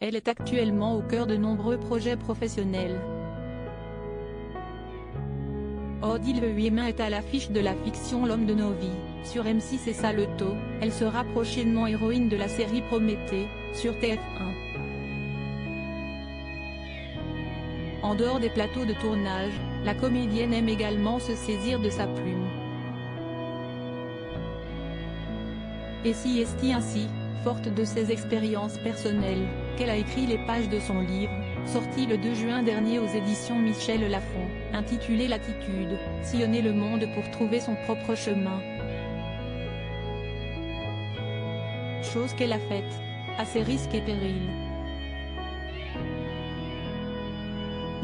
Elle est actuellement au cœur de nombreux projets professionnels. Odile Huimin est à l'affiche de la fiction L'homme de nos vies, sur M6 et Salto. Elle sera prochainement héroïne de la série Prométhée, sur TF1. En dehors des plateaux de tournage, la comédienne aime également se saisir de sa plume. Et si est ainsi, forte de ses expériences personnelles, qu'elle a écrit les pages de son livre, sorti le 2 juin dernier aux éditions Michel Lafon, intitulé Latitude, sillonner le monde pour trouver son propre chemin. Chose qu'elle a faite, à ses risques et périls.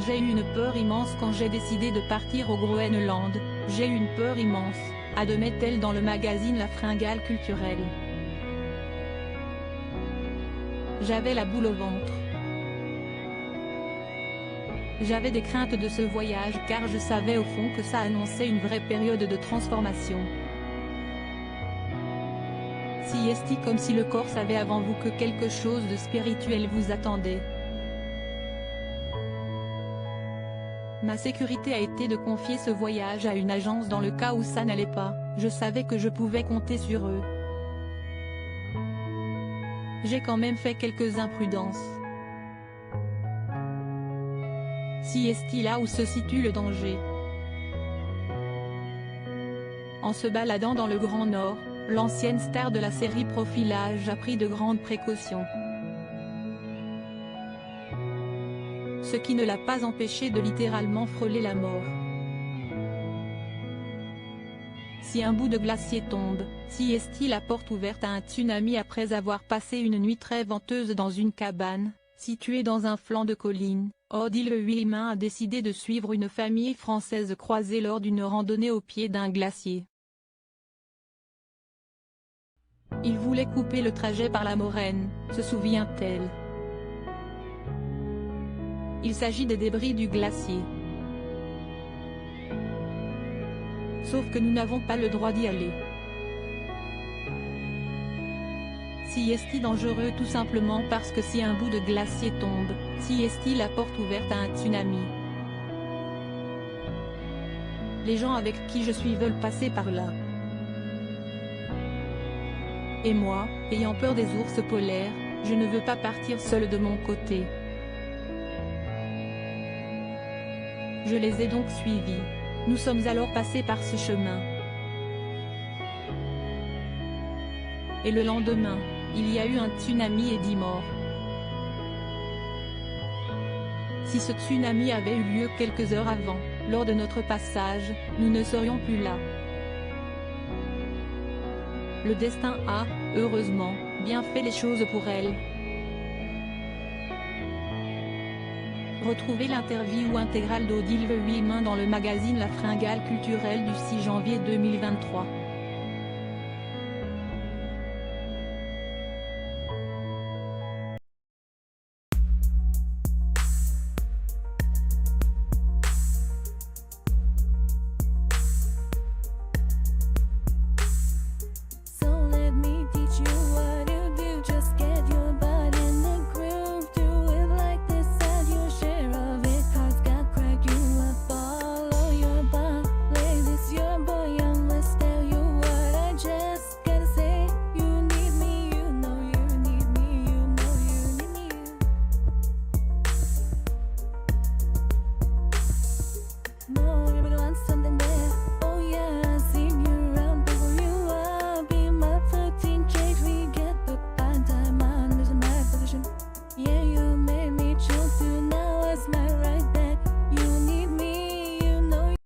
J'ai eu une peur immense quand j'ai décidé de partir au Groenland, j'ai eu une peur immense, admet-elle dans le magazine La Fringale culturelle. J'avais la boule au ventre. J'avais des craintes de ce voyage car je savais au fond que ça annonçait une vraie période de transformation. Si est comme si le corps savait avant vous que quelque chose de spirituel vous attendait. Ma sécurité a été de confier ce voyage à une agence dans le cas où ça n'allait pas, je savais que je pouvais compter sur eux. J'ai quand même fait quelques imprudences. Si est là où se situe le danger. En se baladant dans le Grand Nord, l'ancienne star de la série Profilage a pris de grandes précautions. Ce qui ne l'a pas empêché de littéralement frôler la mort. Si un bout de glacier tombe, si est la porte ouverte à un tsunami après avoir passé une nuit très venteuse dans une cabane, située dans un flanc de colline, Odile Huimin a décidé de suivre une famille française croisée lors d'une randonnée au pied d'un glacier. Il voulait couper le trajet par la moraine, se souvient-elle. Il s'agit des débris du glacier. Sauf que nous n'avons pas le droit d'y aller. Si est dangereux tout simplement parce que si un bout de glacier tombe, si est la porte ouverte à un tsunami. Les gens avec qui je suis veulent passer par là. Et moi, ayant peur des ours polaires, je ne veux pas partir seule de mon côté. Je les ai donc suivis. Nous sommes alors passés par ce chemin. Et le lendemain, il y a eu un tsunami et 10 morts. Si ce tsunami avait eu lieu quelques heures avant, lors de notre passage, nous ne serions plus là. Le destin a, heureusement, bien fait les choses pour elle. Retrouvez l'interview intégrale d'Odile Huimin dans le magazine La Fringale culturelle du 6 janvier 2023.